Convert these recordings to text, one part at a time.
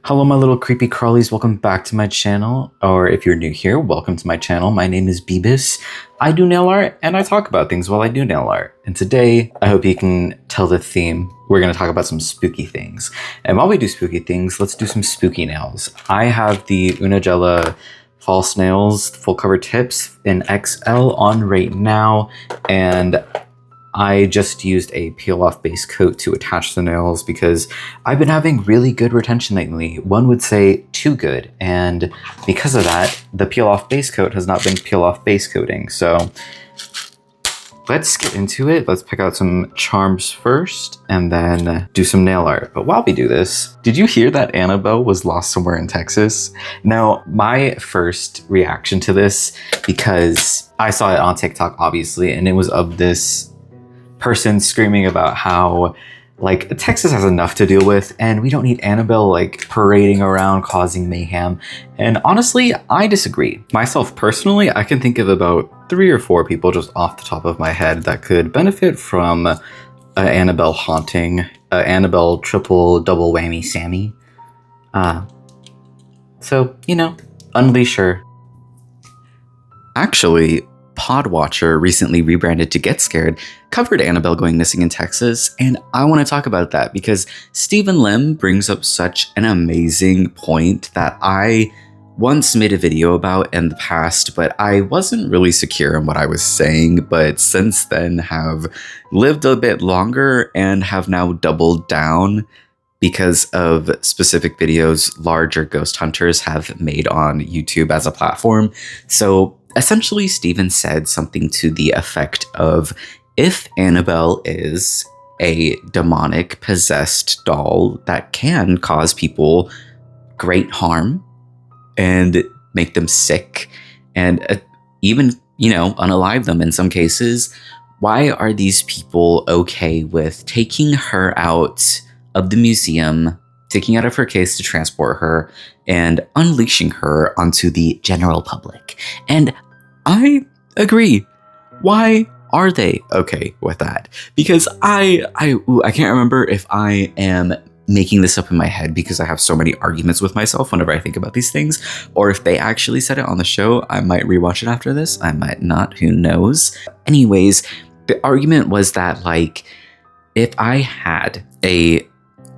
Hello, my little creepy crawlies. Welcome back to my channel. Or if you're new here, welcome to my channel. My name is Beebus. I do nail art and I talk about things while I do nail art. And today, I hope you can tell the theme. We're going to talk about some spooky things. And while we do spooky things, let's do some spooky nails. I have the Unigella false nails full cover tips in XL on right now. And I just used a peel-off base coat to attach the nails because I've been having really good retention lately. One would say too good, and because of that, the peel-off base coat has not been peel-off base coating. So let's get into it. Let's pick out some charms first and then do some nail art. But while we do this, did you hear that Annabelle was lost somewhere in Texas? Now, my first reaction to this, because I saw it on TikTok, obviously, and it was of this person screaming about how like Texas has enough to deal with and we don't need Annabelle like parading around causing mayhem. And honestly, I disagree. Myself personally, I can think of about 3 or 4 people just off the top of my head that could benefit from Annabelle haunting, Annabelle triple double whammy Sammy. So, you know, unleash her. Actually, Podwatcher recently rebranded to Get Scared, covered Annabelle going missing in Texas, and I want to talk about that because Stephen Lim brings up such an amazing point that I once made a video about in the past, but I wasn't really secure in what I was saying, but since then have lived a bit longer and have now doubled down because of specific videos larger ghost hunters have made on YouTube as a platform. So essentially, Steven said something to the effect of, if Annabelle is a demonic possessed doll that can cause people great harm and make them sick and even, unalive them in some cases, why are these people okay with taking her out of the museum, taking out of her case to transport her, and unleashing her onto the general public? And I agree. Why are they okay with that? Because I can't remember if I am making this up in my head because I have so many arguments with myself whenever I think about these things, or if they actually said it on the show. I might rewatch it after this. I might not. Who knows? Anyways, the argument was that, like, if I had a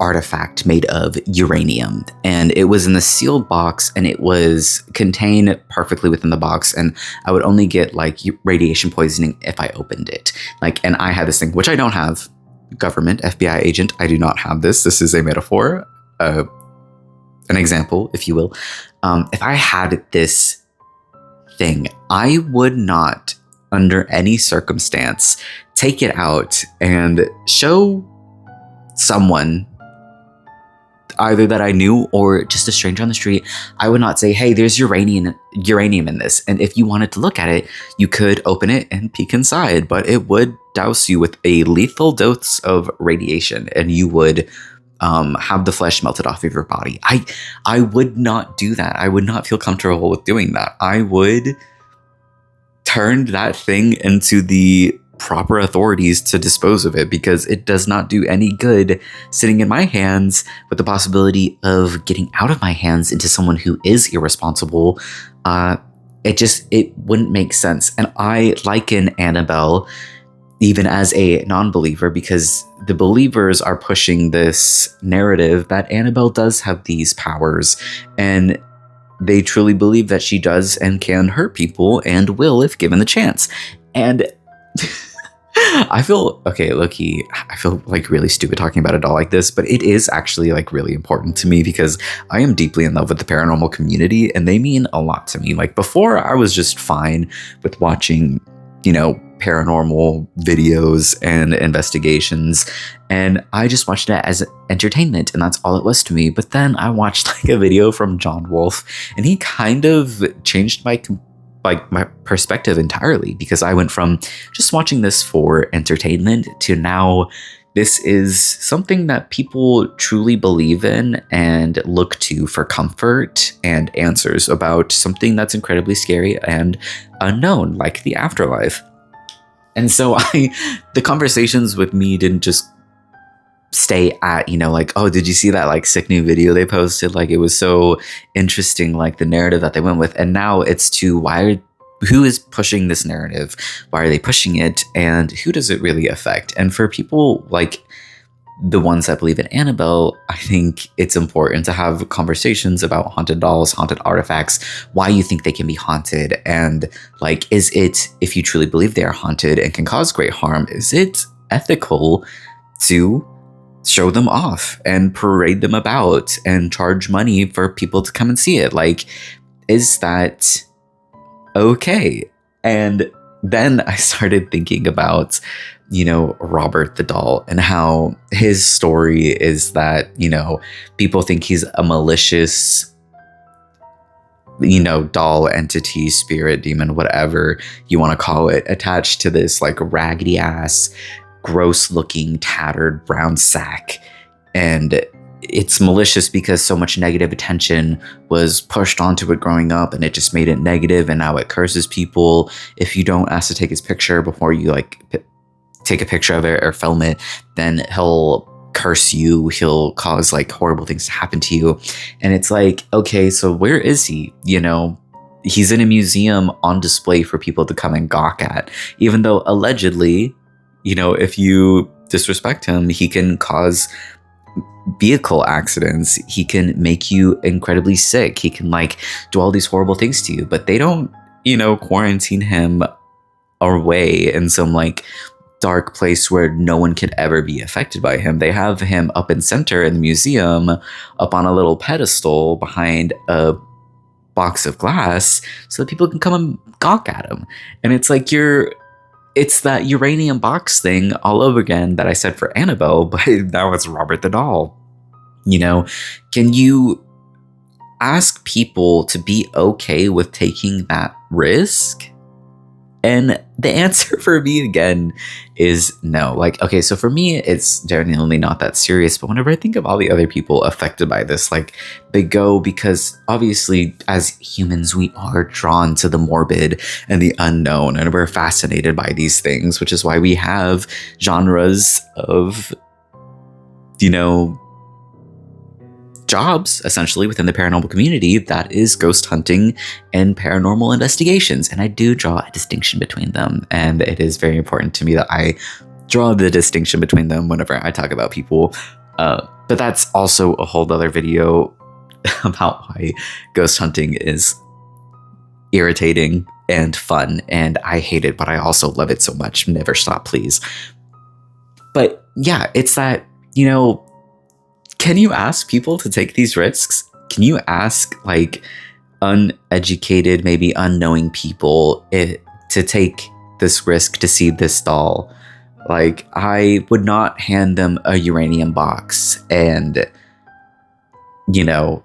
artifact made of uranium and it was in the sealed box and it was contained perfectly within the box, and I would only get like radiation poisoning if I opened it, and I had this thing, which I don't have. Government FBI agent, I do not have this. This is a metaphor, an example, if you will. If I had this thing, I would not under any circumstance take it out and show someone, either that I knew or just a stranger on the street. I would not say, hey, there's uranium in this, and if you wanted to look at it, you could open it and peek inside, but it would douse you with a lethal dose of radiation and you would have the flesh melted off of your body. I would not do that. I would not feel comfortable with doing that. I would turn that thing into the proper authorities to dispose of it, because it does not do any good sitting in my hands with the possibility of getting out of my hands into someone who is irresponsible. It wouldn't make sense. And I liken Annabelle even as a non-believer, because the believers are pushing this narrative that Annabelle does have these powers, and they truly believe that she does and can hurt people and will if given the chance. And I feel, okay, low-key, I feel like really stupid talking about a doll like this, but it is actually like really important to me because I am deeply in love with the paranormal community and they mean a lot to me. Like, before, I was just fine with watching, paranormal videos and investigations, and I just watched it as entertainment, and that's all it was to me. But then I watched like a video from John Wolfe, and he kind of changed my perspective entirely, because I went from just watching this for entertainment to now this is something that people truly believe in and look to for comfort and answers about something that's incredibly scary and unknown, like the afterlife. And so the conversations with me didn't just stay at, you know, like, oh, did you see that like sick new video they posted? Like, it was so interesting, like the narrative that they went with. And now it's to who is pushing this narrative? Why are they pushing it? And who does it really affect? And for people like the ones that believe in Annabelle, I think it's important to have conversations about haunted dolls, haunted artifacts, why you think they can be haunted. And like, is it, if you truly believe they are haunted and can cause great harm, is it ethical to show them off and parade them about and charge money for people to come and see it? Like, is that okay? And then I started thinking about, you know, Robert the doll and how his story is that, you know, people think he's a malicious, you know, doll entity, spirit, demon, whatever you want to call it, attached to this like raggedy ass, gross looking, tattered brown sack. And it's malicious because so much negative attention was pushed onto it growing up, and it just made it negative, and now it curses people. If you don't ask to take his picture before you like take a picture of it or film it, then he'll curse you, he'll cause like horrible things to happen to you. And it's like, okay, so where is he? You know, he's in a museum on display for people to come and gawk at, even though allegedly, you know, if you disrespect him, he can cause vehicle accidents, he can make you incredibly sick, he can like do all these horrible things to you. But they don't, you know, quarantine him away in some like dark place where no one could ever be affected by him. They have him up in center in the museum, up on a little pedestal behind a box of glass, so that people can come and gawk at him. And it's like, it's that uranium box thing all over again that I said for Annabelle, but now it's Robert the doll. You know, can you ask people to be okay with taking that risk? And the answer for me again is no. Like, okay, so for me, it's genuinely not that serious. But whenever I think of all the other people affected by this, like, they go because obviously as humans, we are drawn to the morbid and the unknown, and we're fascinated by these things, which is why we have genres of, you know, jobs essentially within the paranormal community, that is ghost hunting and paranormal investigations. And I do draw a distinction between them, and it is very important to me that I draw the distinction between them whenever I talk about people. But that's also a whole other video about why ghost hunting is irritating and fun, and I hate it, but I also love it so much. Never stop, please. But yeah, it's that, you know, can you ask people to take these risks? Can you ask like uneducated, maybe unknowing people to take this risk to see this doll? Like, I would not hand them a uranium box and, you know,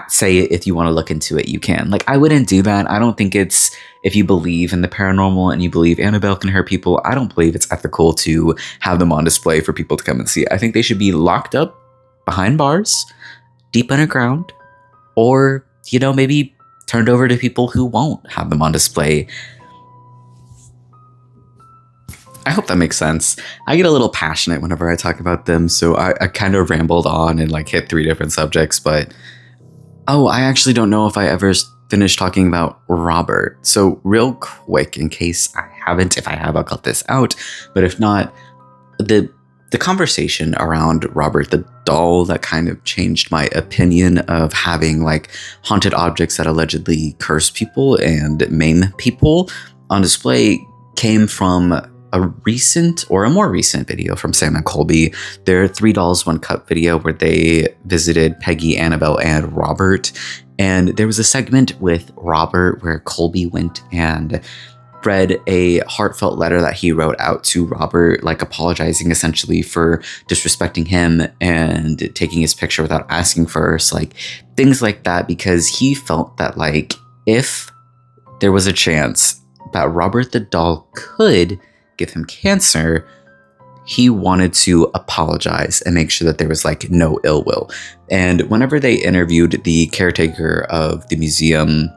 say if you want to look into it, you can. Like, I wouldn't do that. I don't think it's, if you believe in the paranormal and you believe Annabelle can hurt people, I don't believe it's ethical to have them on display for people to come and see. I think they should be locked up behind bars, deep underground, or, you know, maybe turned over to people who won't have them on display. I hope that makes sense. I get a little passionate whenever I talk about them, so I kind of rambled on and like hit 3 different subjects, but oh, I actually don't know if I ever finished talking about Robert. So real quick, in case I haven't, if I have, I'll cut this out, but if not, the conversation around Robert the doll that kind of changed my opinion of having like haunted objects that allegedly curse people and maim people on display came from a recent, or a more recent, video from Sam and Colby. Their 3 Dolls 1 Cup video where they visited Peggy, Annabelle, and Robert. And there was a segment with Robert where Colby went and read a heartfelt letter that he wrote out to Robert, like apologizing essentially for disrespecting him and taking his picture without asking first, like things like that, because he felt that like if there was a chance that Robert the doll could give him cancer, he wanted to apologize and make sure that there was like no ill will. And whenever they interviewed the caretaker of the museum,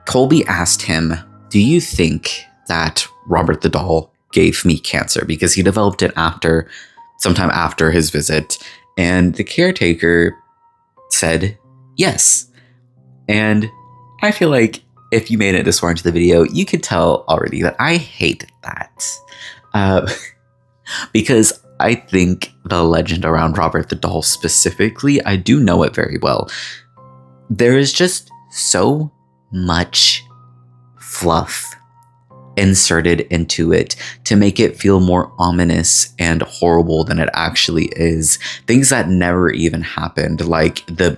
Colby asked him, do you think that Robert the doll gave me cancer because he developed it sometime after his visit. And the caretaker said yes. And I feel like if you made it this far into the video, you could tell already that I hate that. Because I think the legend around Robert the Doll specifically, I do know it very well. There is just so much fluff inserted into it to make it feel more ominous and horrible than it actually is. Things that never even happened, like the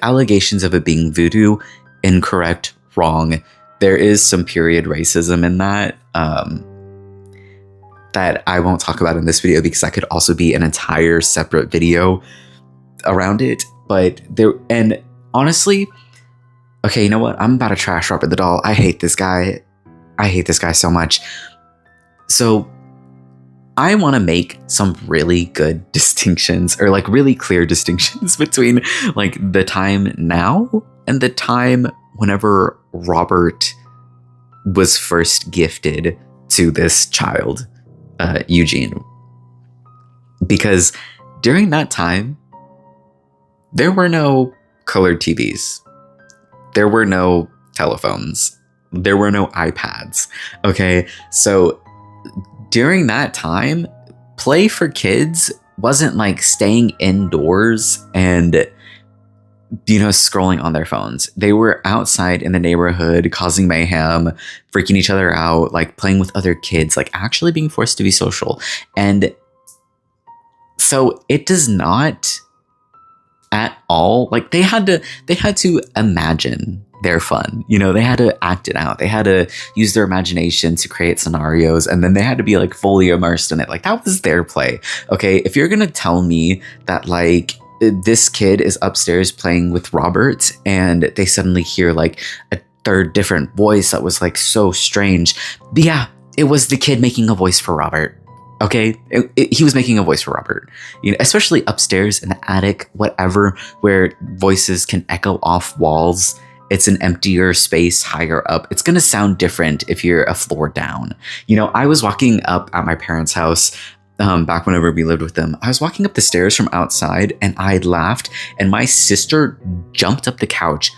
allegations of it being voodoo, incorrect, wrong. There is some period racism in that that I won't talk about in this video because that could also be an entire separate video around it. But there, and honestly, okay, you know what? I'm about to trash Robert the Doll. I hate this guy. I hate this guy so much. So I want to make some really good distinctions, or like really clear distinctions between like the time now and the time whenever Robert was first gifted to this child, Eugene. Because during that time, there were no colored TVs. There were no telephones. There were no iPads. Okay, so during that time, play for kids wasn't like staying indoors and, you know, scrolling on their phones. They were outside in the neighborhood, causing mayhem, freaking each other out, like playing with other kids, like actually being forced to be social. And so it does not at all, like they had to imagine their fun, you know, they had to act it out, they had to use their imagination to create scenarios, and then they had to be like fully immersed in it. Like that was their play. Okay, if you're gonna tell me that like this kid is upstairs playing with Robert and they suddenly hear like a third different voice that was like so strange, yeah, it was the kid making a voice for Robert. Okay, he was making a voice for Robert, you know, especially upstairs in the attic, whatever, where voices can echo off walls. It's an emptier space higher up. It's going to sound different if you're a floor down. You know, I was walking up at my parents' house back whenever we lived with them. I was walking up the stairs from outside and I laughed, and my sister jumped up the couch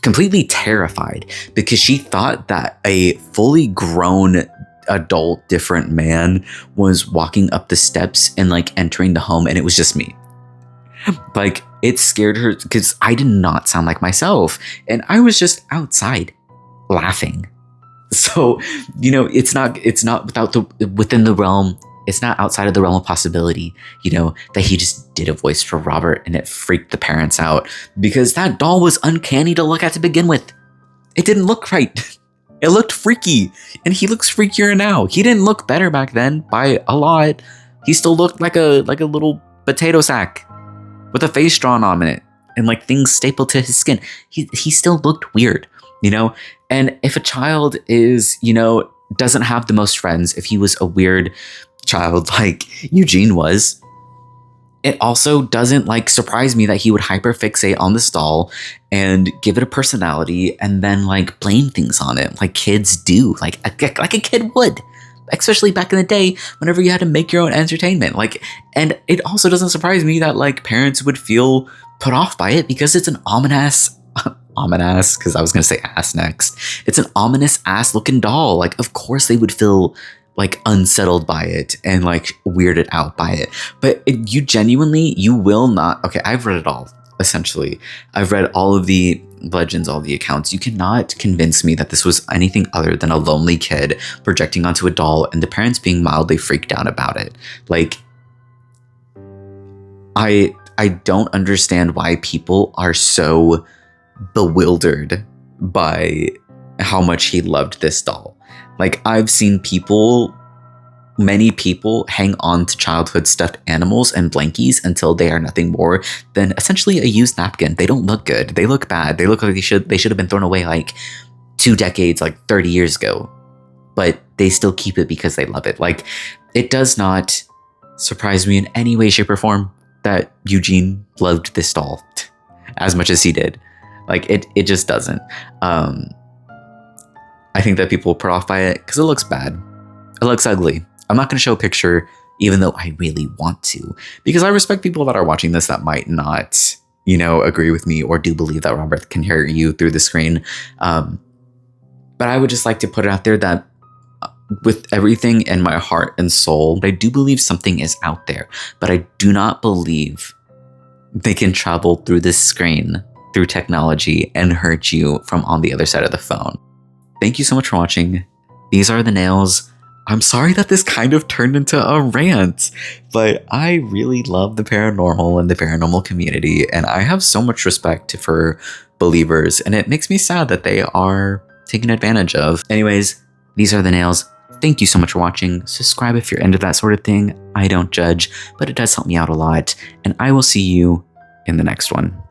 completely terrified because she thought that a fully grown adult different man was walking up the steps and like entering the home, and it was just me. Like it scared her because I did not sound like myself, and I was just outside laughing. So, you know, it's not within the realm. It's not outside of the realm of possibility, you know, that he just did a voice for Robert and it freaked the parents out, because that doll was uncanny to look at to begin with. It didn't look right. It looked freaky, and he looks freakier now. He didn't look better back then by a lot. He still looked like a little potato sack with a face drawn on it and like things stapled to his skin. He still looked weird, you know? And if a child is, you know, doesn't have the most friends, if he was a weird child like Eugene was, it also doesn't like surprise me that he would hyperfixate on this doll and give it a personality and then like blame things on it like kids do, like a kid would, especially back in the day whenever you had to make your own entertainment. Like, and it also doesn't surprise me that like parents would feel put off by it because it's an ominous because I was gonna say ass next. It's an ominous ass looking doll. Like, of course they would feel like unsettled by it and like weirded out by it. But you will not. Okay, I've read it all, essentially. I've read all of the legends, all the accounts. You cannot convince me that this was anything other than a lonely kid projecting onto a doll and the parents being mildly freaked out about it. Like, I don't understand why people are so bewildered by how much he loved this doll. Like, I've seen many people hang on to childhood stuffed animals and blankies until they are nothing more than essentially a used napkin. They don't look good. They look bad. They look like they should have been thrown away like 2 decades, like 30 years ago. But they still keep it because they love it. Like, it does not surprise me in any way, shape, or form that Eugene loved this doll as much as he did. Like, it just doesn't. I think that people are put off by it because it looks bad. It looks ugly. I'm not going to show a picture, even though I really want to, because I respect people that are watching this that might not, agree with me or do believe that Robert can hear you through the screen. But I would just like to put it out there that with everything in my heart and soul, I do believe something is out there, but I do not believe they can travel through this screen, through technology, and hurt you from on the other side of the phone. Thank you so much for watching. These are the nails. I'm sorry that this kind of turned into a rant, but I really love the paranormal and the paranormal community, and I have so much respect for believers, and it makes me sad that they are taken advantage of. Anyways, these are the nails. Thank you so much for watching. Subscribe if you're into that sort of thing. I don't judge, but it does help me out a lot, and I will see you in the next one.